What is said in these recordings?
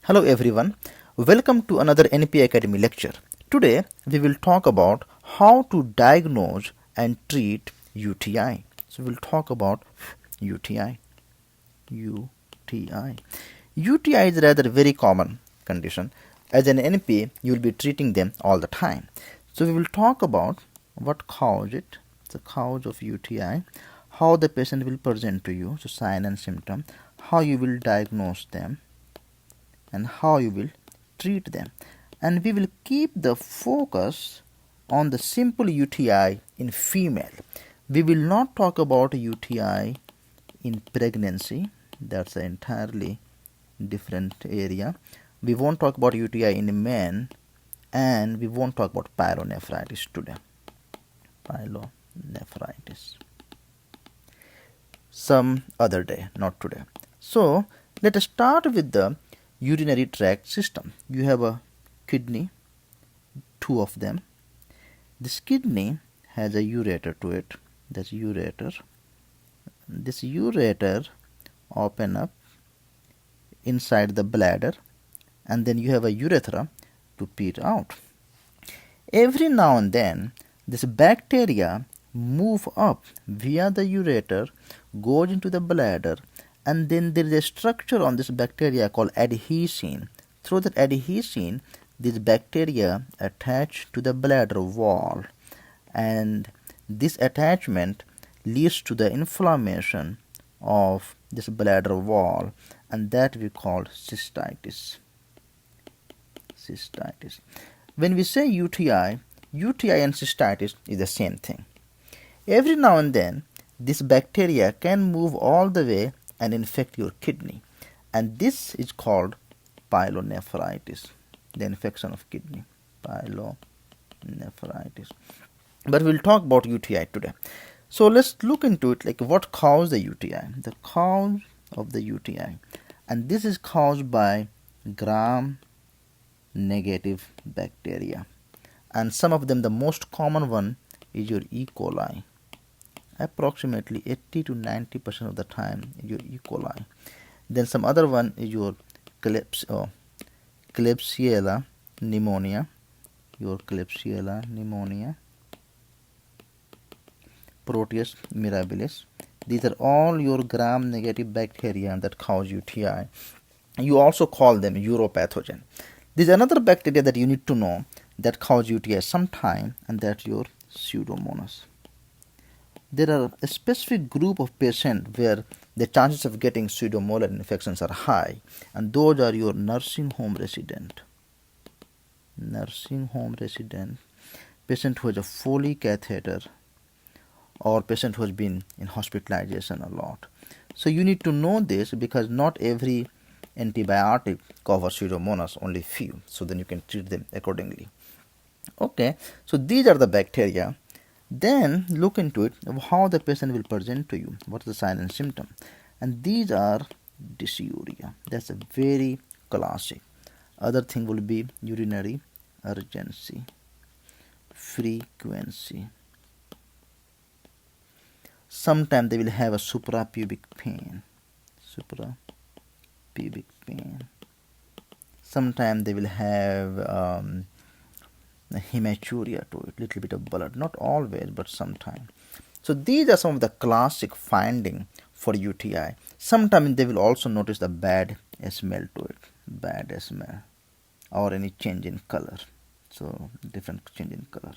Hello everyone, welcome to another NP Academy lecture. Today we will talk about how to diagnose and treat UTI. So we'll talk about UTI. UTI. UTI is rather very common condition. As an NP, you will be treating them all the time. So we will talk about what cause it, the cause of UTI, how the patient will present to you, so sign and symptom, how you will diagnose them, and how you will treat them. And we will keep the focus on the simple UTI in female. We will not talk about UTI in pregnancy. That's an entirely different area. We won't talk about UTI in men, and we won't talk about pyelonephritis today. Pyelonephritis. Some other day, not today. So let us start with the urinary tract system. You have a kidney, two of them. This kidney has a ureter to it. That's ureter. This ureter open up inside the bladder, and then you have a urethra to pee it out. Every now and then this bacteria move up via the ureter, goes into the bladder, and then there is a structure on this bacteria called adhesin. Through that adhesin, this bacteria attach to the bladder wall, and this attachment leads to the inflammation of this bladder wall, and that we call cystitis. Cystitis. When we say UTI, UTI and cystitis is the same thing. Every now and then, this bacteria can move all the way and infect your kidney, and this is called pyelonephritis, the infection of kidney. Pyelonephritis. But we'll talk about UTI today. So let's look into it, like what caused the UTI, the cause of the UTI, and this is caused by gram-negative bacteria, and some of them, the most common one is your E. coli. Approximately 80 to 90% of the time your E. coli. Then some other one is your Klebsiella pneumonia, Proteus mirabilis. These are all your gram-negative bacteria that cause UTI. You also call them uropathogen. There's another bacteria that you need to know that cause UTI sometime, and that's your Pseudomonas. There are a specific group of patients where the chances of getting pseudomonas infections are high, and those are your nursing home resident, patient who has a Foley catheter, or patient who has been in hospitalization a lot. So you need to know this, because not every antibiotic covers pseudomonas, only few, so then you can treat them accordingly. Okay, so these are the bacteria. Then look into it, how the patient will present to you, what is the sign and symptom. And these are dysuria. That's a very classic. Other thing will be urinary urgency, frequency. Sometimes they will have a suprapubic pain. Sometimes they will have hematuria to it, little bit of blood, not always, but sometimes. So these are some of the classic finding for UTI. Sometimes they will also notice the bad smell to it, or any change in color. So different change in color.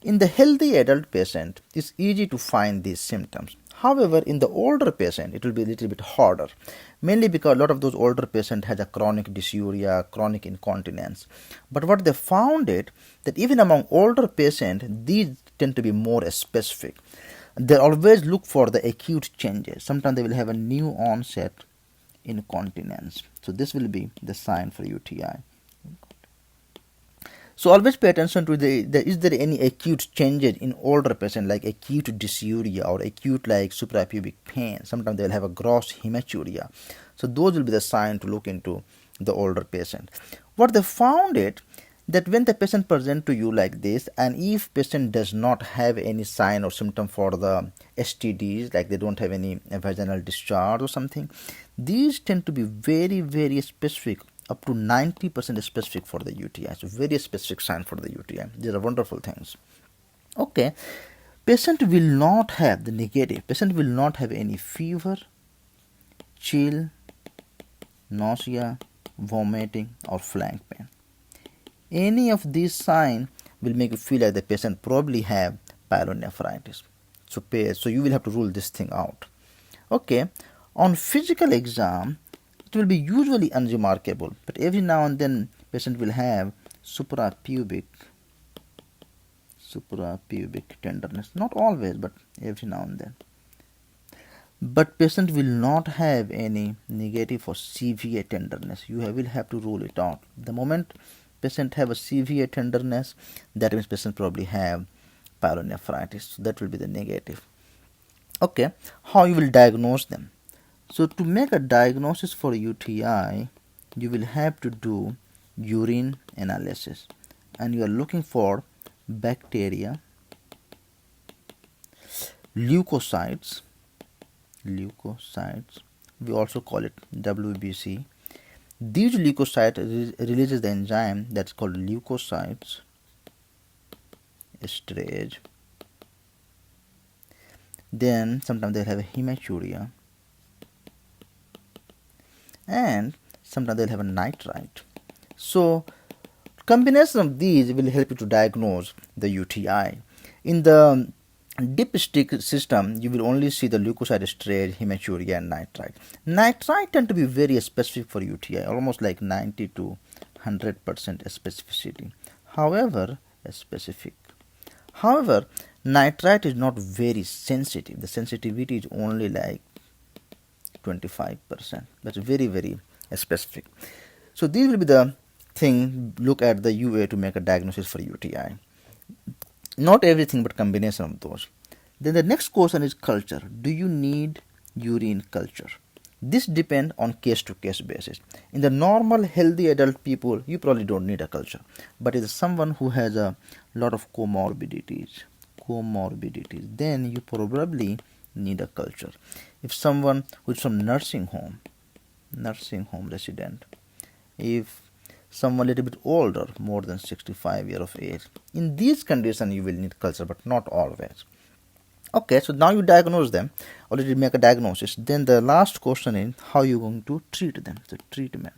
In the healthy adult patient, it's easy to find these symptoms. However, in the older patient, it will be a little bit harder, mainly because a lot of those older patients has a chronic dysuria, chronic incontinence. But what they found it, that even among older patients, these tend to be more specific. They always look for the acute changes. Sometimes they will have a new onset incontinence. So this will be the sign for UTI. So always pay attention to is there any acute changes in older patient, like acute dysuria or acute like suprapubic pain. Sometimes they will have a gross hematuria. So those will be the sign to look into the older patient. What they found it, that when the patient present to you like this, and if patient does not have any sign or symptom for the STDs, like they don't have any vaginal discharge or something, these tend to be very, very specific, up to 90% specific for the UTI. So very specific sign for the UTI. These are wonderful things. Okay, patient will not have the negative. Patient will not have any fever, chill, nausea, vomiting, or flank pain. Any of these signs will make you feel like the patient probably have pyelonephritis. So you will have to rule this thing out. Okay, on physical exam, it will be usually unremarkable, but every now and then patient will have suprapubic tenderness. Not always, but every now and then. But patient will not have any negative or severe tenderness. You will have to rule it out. The moment patient have a severe tenderness, that means patient probably have pyelonephritis. So that will be the negative. Okay, how you will diagnose them? So to make a diagnosis for UTI, you will have to do urine analysis, and you are looking for bacteria, leukocytes, we also call it WBC. These leukocytes releases the enzyme that's called leukocytes esterase. Then sometimes they'll have a hematuria, and sometimes they'll have a nitrite. So combination of these will help you to diagnose the UTI. In the dipstick system, you will only see the leukocyte esterase, hematuria, and nitrite. Nitrite tend to be very specific for UTI, almost like 90 to 100% specificity. However, nitrite is not very sensitive. The sensitivity is only like 25%. That's very, very specific. So these will be the thing. Look at the UA to make a diagnosis for UTI. Not everything, but combination of those. Then the next question is culture. Do you need urine culture? This depends on case-to-case basis. In the normal healthy adult people, you probably don't need a culture. But if someone who has a lot of comorbidities, then you probably need a culture. If someone who is from nursing home resident, if someone a little bit older, more than 65 years of age, in these conditions you will need culture, but not always. Okay, so now you diagnose them, already make a diagnosis. Then the last question is how you going to treat them. So treatment.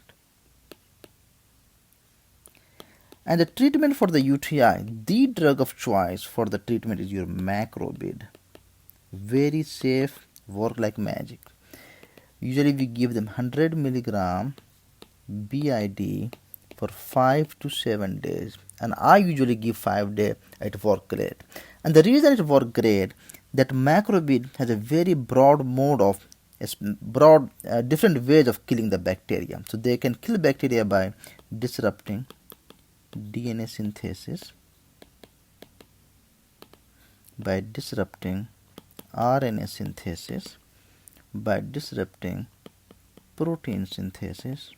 And the treatment for the UTI, the drug of choice for the treatment is your macrobid. Very safe, work like magic. Usually we give them 100 milligram BID for 5 to 7 days, and I usually give 5 days. It works great. And the reason it works great, that macrobid has a very broad mode of different ways of killing the bacteria. So they can kill bacteria by disrupting DNA synthesis, by disrupting RNA synthesis, by disrupting protein synthesis,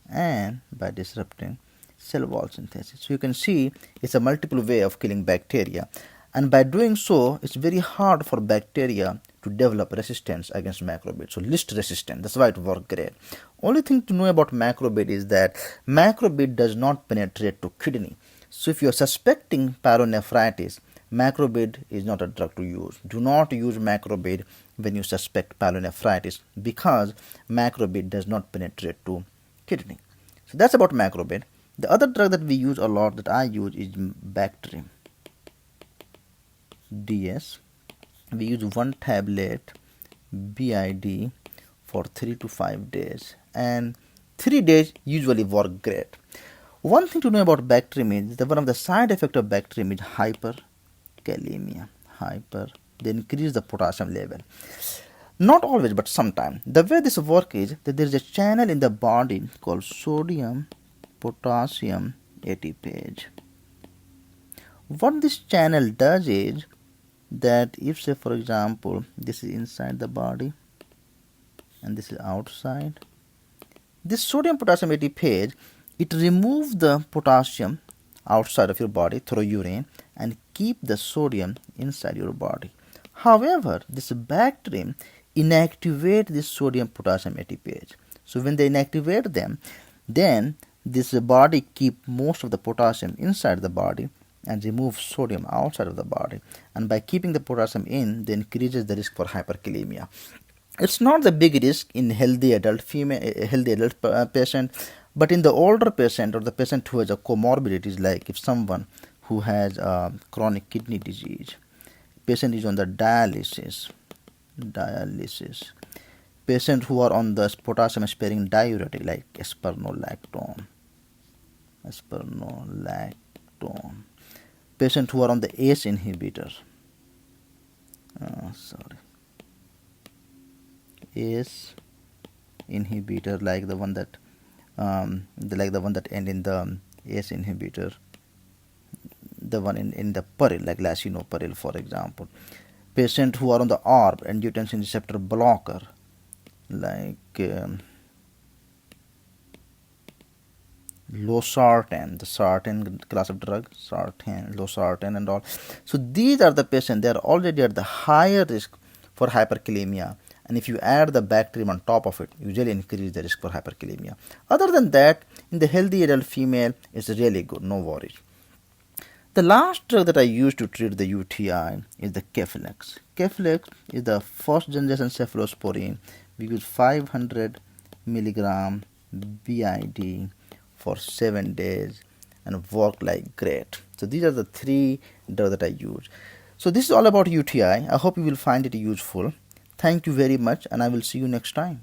and by disrupting cell wall synthesis. So you can see it's a multiple way of killing bacteria, and by doing so it's very hard for bacteria to develop resistance against macrobid. So least resistant, that's why it works great. Only thing to know about macrobid is that macrobid does not penetrate to kidney. So if you are suspecting pyelonephritis, macrobid is not a drug to use. Do not use macrobid when you suspect pyelonephritis, because macrobid does not penetrate to kidney. So that's about macrobid. The other drug that we use a lot, that I use, is Bactrim DS. We use 1 tablet BID for 3 to 5 days, and 3 days usually work great. One thing to know about Bactrim is that one of the side effects of Bactrim is hyperkalemia. They increase the potassium level. Not always, but sometimes. The way this works is that there is a channel in the body called sodium potassium ATPase. What this channel does is that if, say for example, this is inside the body and this is outside, this sodium potassium ATPase, it removes the potassium outside of your body through urine and keep the sodium inside your body. However, this bacterium inactivate this sodium potassium ATPase. So when they inactivate them, then this body keep most of the potassium inside the body and remove sodium outside of the body. And by keeping the potassium in, they increases the risk for hyperkalemia. It's not the big risk in healthy adult patient, but in the older patient or the patient who has a comorbidities, like if someone who has chronic kidney disease, patient is on the dialysis, patient who are on the potassium sparing diuretic like spironolactone, patient who are on the ACE inhibitor, ACE inhibitor, like the one that end in the ACE inhibitor, the one in the peril, like lisinopril, for example. Patient who are on the ARB, angiotensin receptor blocker, like losartan, the sartan class of drug, losartan and all. So these are the patients, they are already at the higher risk for hyperkalemia, and if you add the bacterium on top of it, usually increase the risk for hyperkalemia. Other than that, in the healthy adult female, it's really good, no worries. The last drug that I use to treat the UTI is the Keflex. Keflex is the first generation cephalosporin. We use 500 milligram BID for 7 days and work like great. So these are the 3 drugs that I use. So this is all about UTI. I hope you will find it useful. Thank you very much, and I will see you next time.